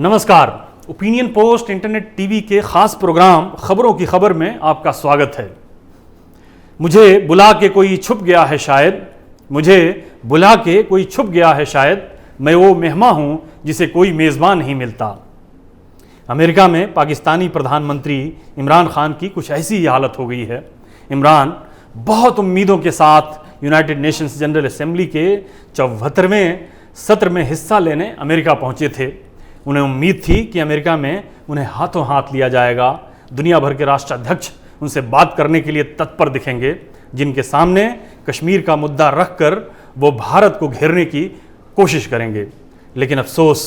नमस्कार। Opinion post internet TV के खास प्रोग्राम खबरों की खबर में आपका स्वागत है। मुझे बुला के कोई छुप गया है शायद, मैं वो मेहमान हूं जिसे कोई मेज़बान नहीं मिलता। अमेरिका में पाकिस्तानी प्रधानमंत्री इमरान खान की कुछ ऐसी ही हालत हो गई है। इमरान बहुत उम्मीदों के साथ यूनाइटेड नेशंस जनरल असेंबली के 74वें सत्र में हिस्सा लेने अमेरिका पहुंचे थे। उन्हें उम्मीद थी कि अमेरिका में उन्हें हाथों हाथ लिया जाएगा। दुनिया भर के राष्ट्राध्यक्ष उनसे बात करने के लिए तत्पर दिखेंगे, जिनके सामने कश्मीर का मुद्दा रखकर वो भारत को घेरने की कोशिश करेंगे। लेकिन अफसोस,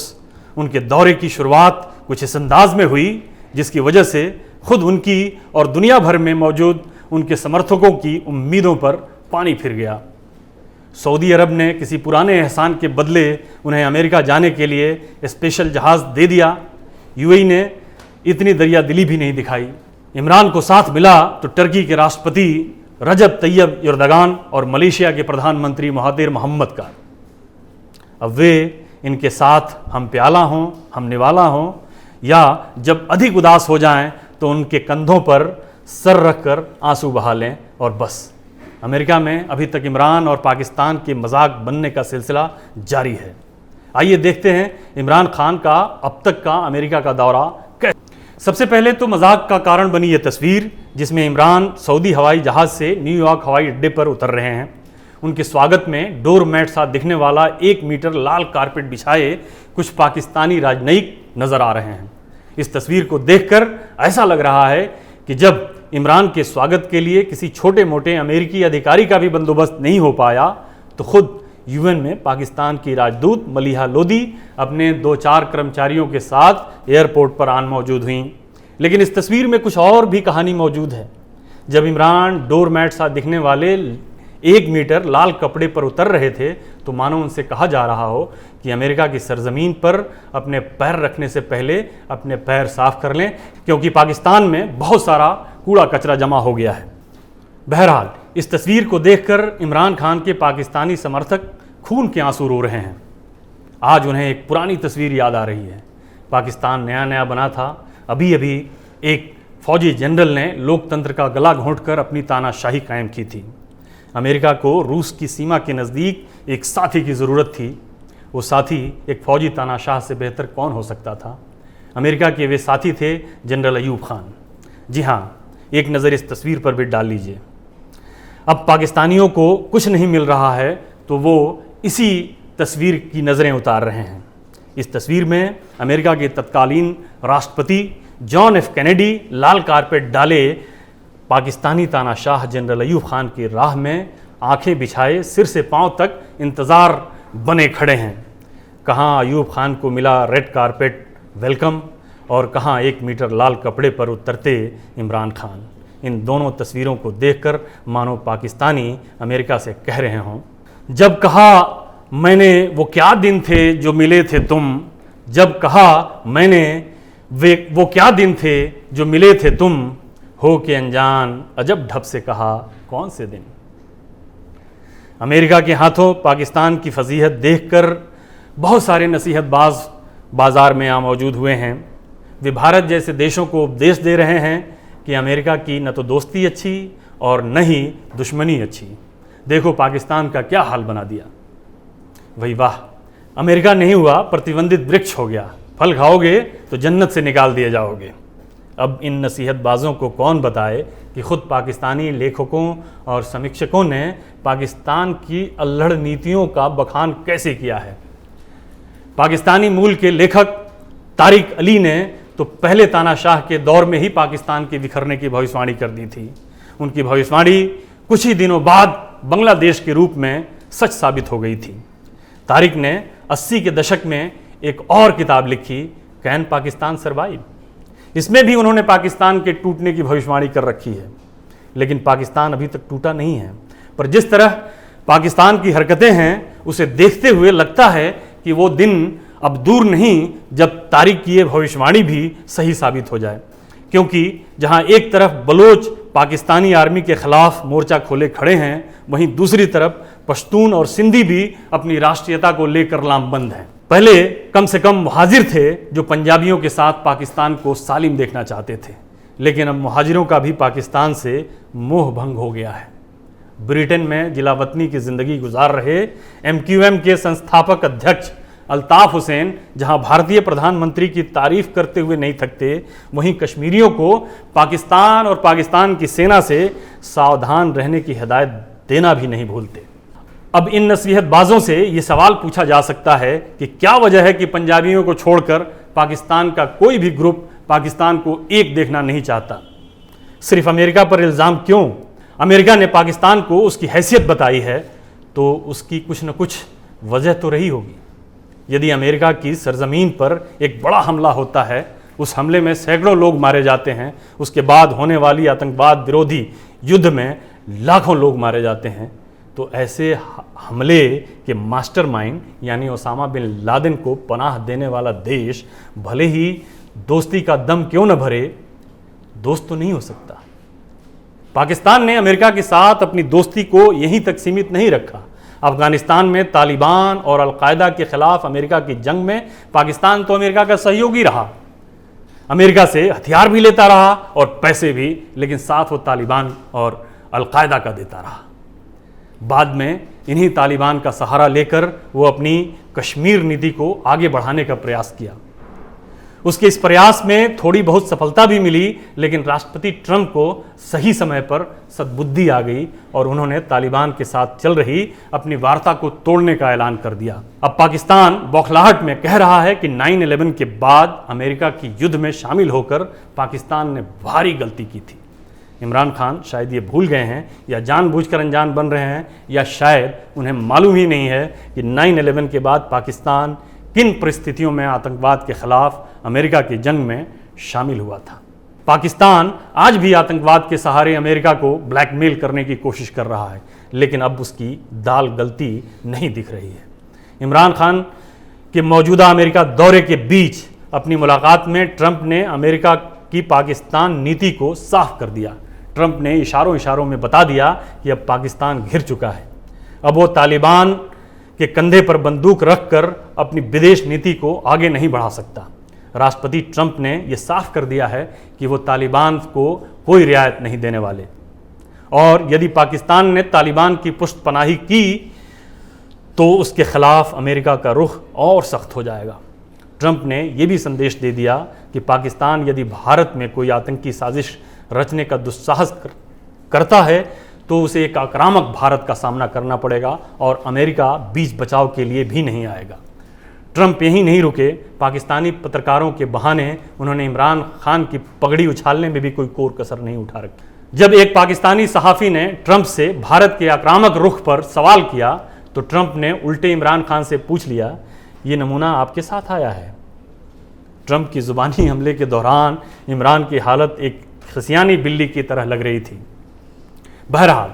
उनके दौरे की शुरुआत कुछ इस अंदाज में हुई जिसकी वजह से खुद उनकी और दुनिया भर में मौजूद उनके समर्थकों की उम्मीदों पर पानी फिर गया। सऊदी अरब ने किसी पुराने एहसान के बदले उन्हें अमेरिका जाने के लिए स्पेशल जहाज़ दे दिया। यूएई ने इतनी दरिया दिली भी नहीं दिखाई। इमरान को साथ मिला तो टर्की के राष्ट्रपति रजब तैयब एर्दोगान और मलेशिया के प्रधानमंत्री महातिर मोहम्मद का। अब वे इनके साथ हम प्याला हों, हम निवाला हों, या जब अधिक उदास हो जाएं तो उनके कंधों पर सर रखकर आंसू बहा लें और बस। अमेरिका में अभी तक इमरान और पाकिस्तान के मजाक बनने का सिलसिला जारी है। आइए देखते हैं इमरान खान का अब तक का अमेरिका का दौरा कैसा। सबसे पहले तो मजाक का कारण बनी ये तस्वीर जिसमें इमरान सऊदी हवाई जहाज़ से न्यूयॉर्क हवाई अड्डे पर उतर रहे हैं। उनके स्वागत में डोर मैट सा दिखने वाला 1 मीटर लाल कारपेट बिछाए कुछ पाकिस्तानी राजनयिक नजर आ रहे हैं। इस तस्वीर को देखकर ऐसा लग रहा है कि जब इमरान के स्वागत के लिए किसी छोटे मोटे अमेरिकी अधिकारी का भी बंदोबस्त नहीं हो पाया तो खुद यूएन में पाकिस्तान की राजदूत मलिहा लोदी अपने 2-4 कर्मचारियों के साथ एयरपोर्ट पर आन मौजूद हुई। लेकिन इस तस्वीर में कुछ और भी कहानी मौजूद है। जब इमरान डोर मैट सा दिखने वाले 1 मीटर लाल कपड़े पर उतर रहे थे तो मानो उनसे कहा जा रहा हो कि अमेरिका की सरजमीन पर अपने पैर रखने से पहले अपने पैर साफ कर लें, क्योंकि पाकिस्तान में बहुत सारा कूड़ा कचरा जमा हो गया है। बहरहाल, इस तस्वीर को देखकर इमरान खान के पाकिस्तानी समर्थक खून के आंसू रो रहे हैं। आज उन्हें एक पुरानी तस्वीर याद आ रही है। पाकिस्तान नया नया बना था। अभी अभी एक फौजी जनरल ने लोकतंत्र का गला घोंटकर अपनी तानाशाही कायम की थी। अमेरिका को रूस की सीमा के नज़दीक एक साथी की ज़रूरत थी। वो साथी एक फौजी तानाशाह से बेहतर कौन हो सकता था। अमेरिका के वे साथी थे जनरल अयूब खान। जी हाँ, एक नज़र इस तस्वीर पर भी डाल लीजिए। अब पाकिस्तानियों को कुछ नहीं मिल रहा है तो वो इसी तस्वीर की नज़रें उतार रहे हैं। इस तस्वीर में अमेरिका के तत्कालीन राष्ट्रपति जॉन एफ कैनेडी लाल कारपेट डाले पाकिस्तानी तानाशाह जनरल अयूब खान की राह में आंखें बिछाए सिर से पांव तक इंतज़ार बने खड़े हैं। कहाँ अयूब खान को मिला रेड कारपेट वेलकम और कहाँ 1 मीटर लाल कपड़े पर उतरते इमरान खान। इन दोनों तस्वीरों को देखकर मानो पाकिस्तानी अमेरिका से कह रहे हों, जब कहा मैंने वो क्या दिन थे जो मिले थे तुम, जब कहा मैंने वो क्या दिन थे जो मिले थे तुम, हो के अनजान अजब ढब से कहा कौन से दिन। अमेरिका के हाथों पाकिस्तान की फजीहत देखकर बहुत सारे नसीहतबाज बाजार में आ मौजूद हुए हैं। वे भारत जैसे देशों को उपदेश दे रहे हैं कि अमेरिका की न तो दोस्ती अच्छी और न ही दुश्मनी अच्छी। देखो पाकिस्तान का क्या हाल बना दिया। वही वाह, अमेरिका नहीं हुआ प्रतिबंधित वृक्ष हो गया। फल खाओगे तो जन्नत से निकाल दिए जाओगे। अब इन नसीहतबाजों को कौन बताए कि खुद पाकिस्तानी लेखकों और समीक्षकों ने पाकिस्तान की अल्हड़ नीतियों का बखान कैसे किया है। पाकिस्तानी मूल के लेखक तारिक अली ने तो पहले तानाशाह के दौर में ही पाकिस्तान के बिखरने की भविष्यवाणी कर दी थी। उनकी भविष्यवाणी कुछ ही दिनों बाद बांग्लादेश के रूप में सच साबित हो गई थी। तारिक ने 80 के दशक में एक और किताब लिखी, कैन पाकिस्तान सर्वाइव। इसमें भी उन्होंने पाकिस्तान के टूटने की भविष्यवाणी कर रखी है। लेकिन पाकिस्तान अभी तक टूटा नहीं है। पर जिस तरह पाकिस्तान की हरकतें हैं उसे देखते हुए लगता है कि वो दिन अब दूर नहीं जब तारिक की ये भविष्यवाणी भी सही साबित हो जाए। क्योंकि जहां एक तरफ बलोच पाकिस्तानी आर्मी के खिलाफ मोर्चा खोले खड़े हैं, वहीं दूसरी तरफ पश्तून और सिंधी भी अपनी राष्ट्रीयता को लेकर लामबंद हैं। पहले कम से कम मुहाजिर थे जो पंजाबियों के साथ पाकिस्तान को सालिम देखना चाहते थे, लेकिन अब मुहाजिरों का भी पाकिस्तान से मोह भंग हो गया है। ब्रिटेन में जिला वतनी की ज़िंदगी गुजार रहे MQM के संस्थापक अध्यक्ष अल्ताफ़ हुसैन जहां भारतीय प्रधानमंत्री की तारीफ करते हुए नहीं थकते, वहीं कश्मीरियों को पाकिस्तान और पाकिस्तान की सेना से सावधान रहने की हिदायत देना भी नहीं भूलते। अब इन नसीहतबाजों से ये सवाल पूछा जा सकता है कि क्या वजह है कि पंजाबियों को छोड़कर पाकिस्तान का कोई भी ग्रुप पाकिस्तान को एक देखना नहीं चाहता। सिर्फ अमेरिका पर इल्ज़ाम क्यों? अमेरिका ने पाकिस्तान को उसकी हैसियत बताई है तो उसकी कुछ न कुछ वजह तो रही होगी। यदि अमेरिका की सरजमीन पर एक बड़ा हमला होता है, उस हमले में सैकड़ों लोग मारे जाते हैं, उसके बाद होने वाली आतंकवाद विरोधी युद्ध में लाखों लोग मारे जाते हैं, तो ऐसे हमले के मास्टरमाइंड यानी ओसामा बिन लादेन को पनाह देने वाला देश भले ही दोस्ती का दम क्यों न भरे, दोस्त तो नहीं हो सकता। पाकिस्तान ने अमेरिका के साथ अपनी दोस्ती को यहीं तक सीमित नहीं रखा। अफगानिस्तान में तालिबान और अलकायदा के खिलाफ अमेरिका की जंग में पाकिस्तान तो अमेरिका का सहयोगी रहा, अमेरिका से हथियार भी लेता रहा और पैसे भी, लेकिन साथ वो तालिबान और अलकायदा का देता रहा। बाद में इन्हीं तालिबान का सहारा लेकर वो अपनी कश्मीर नीति को आगे बढ़ाने का प्रयास किया। उसके इस प्रयास में थोड़ी बहुत सफलता भी मिली, लेकिन राष्ट्रपति ट्रंप को सही समय पर सद्बुद्धि आ गई और उन्होंने तालिबान के साथ चल रही अपनी वार्ता को तोड़ने का ऐलान कर दिया। अब पाकिस्तान बौखलाहट में कह रहा है कि 9/11 के बाद अमेरिका की युद्ध में शामिल होकर पाकिस्तान ने भारी गलती की थी। इमरान खान शायद ये भूल गए हैं या जानबूझकर अनजान बन रहे हैं, या शायद उन्हें मालूम ही नहीं है कि 9/11 के बाद पाकिस्तान किन परिस्थितियों में आतंकवाद के खिलाफ अमेरिका की जंग में शामिल हुआ था। पाकिस्तान आज भी आतंकवाद के सहारे अमेरिका को ब्लैकमेल करने की कोशिश कर रहा है, लेकिन अब उसकी दाल गलती नहीं दिख रही है। इमरान खान के मौजूदा अमेरिका दौरे के बीच अपनी मुलाकात में ट्रंप ने अमेरिका की पाकिस्तान नीति को साफ कर दिया। ट्रंप ने इशारों में बता दिया कि अब पाकिस्तान घिर चुका है, अब वो तालिबान के कंधे पर बंदूक रखकर अपनी विदेश नीति को आगे नहीं बढ़ा सकता। राष्ट्रपति ट्रंप ने यह साफ कर दिया है कि वो तालिबान को कोई रियायत नहीं देने वाले, और यदि पाकिस्तान ने तालिबान की पुष्टपनाही की तो उसके खिलाफ अमेरिका का रुख और सख्त हो जाएगा। ट्रंप ने यह भी संदेश दे दिया कि पाकिस्तान यदि भारत में कोई आतंकी साजिश रचने का दुस्साहस करता है तो उसे एक आक्रामक भारत का सामना करना पड़ेगा और अमेरिका बीच बचाव के लिए भी नहीं आएगा। ट्रंप यहीं नहीं रुके, पाकिस्तानी पत्रकारों के बहाने उन्होंने इमरान खान की पगड़ी उछालने में भी कोई कोर कसर नहीं उठा रखी। जब एक पाकिस्तानी सहाफ़ी ने ट्रंप से भारत के आक्रामक रुख पर सवाल किया तो ट्रंप ने उल्टे इमरान खान से पूछ लिया, ये नमूना आपके साथ आया है? ट्रंप की ज़ुबानी हमले के दौरान इमरान की हालत एक खसियानी बिल्ली की तरह लग रही थी। बहरहाल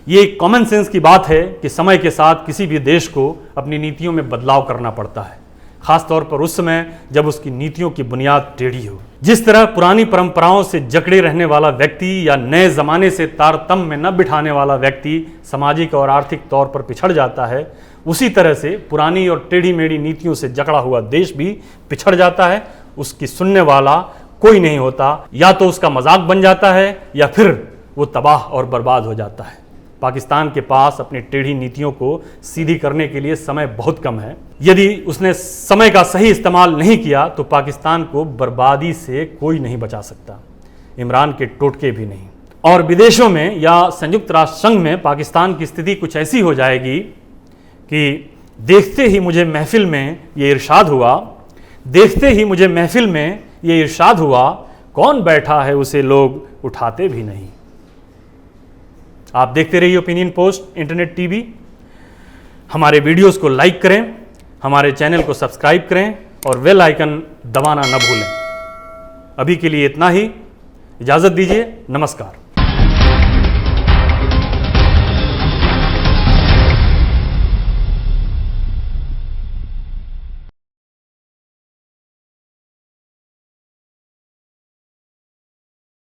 ये एक कॉमन सेंस की बात है कि समय के साथ किसी भी देश को अपनी नीतियों में बदलाव करना पड़ता है, खासतौर पर उस समय जब उसकी नीतियों की बुनियाद टेढ़ी हो। जिस तरह पुरानी परंपराओं से जकड़े रहने वाला व्यक्ति या नए ज़माने से तारतम्य में न बिठाने वाला व्यक्ति सामाजिक और आर्थिक तौर पर पिछड़ जाता है, उसी तरह से पुरानी और टेढ़ी मेढ़ी नीतियों से जकड़ा हुआ देश भी पिछड़ जाता है। उसकी सुनने वाला कोई नहीं होता, या तो उसका मजाक बन जाता है या फिर वो तबाह और बर्बाद हो जाता है। पाकिस्तान के पास अपनी टेढ़ी नीतियों को सीधी करने के लिए समय बहुत कम है। यदि उसने समय का सही इस्तेमाल नहीं किया तो पाकिस्तान को बर्बादी से कोई नहीं बचा सकता, इमरान के टोटके भी नहीं। और विदेशों में या संयुक्त राष्ट्र संघ में पाकिस्तान की स्थिति कुछ ऐसी हो जाएगी कि देखते ही मुझे महफिल में ये इरशाद हुआ, देखते ही मुझे महफिल में ये इरशाद हुआ, कौन बैठा है उसे लोग उठाते भी नहीं। आप देखते रहिए ओपिनियन पोस्ट इंटरनेट टीवी। हमारे वीडियोस को लाइक करें, हमारे चैनल को सब्सक्राइब करें और बेल आइकन दबाना न भूलें। अभी के लिए इतना ही, इजाज़त दीजिए, नमस्कार।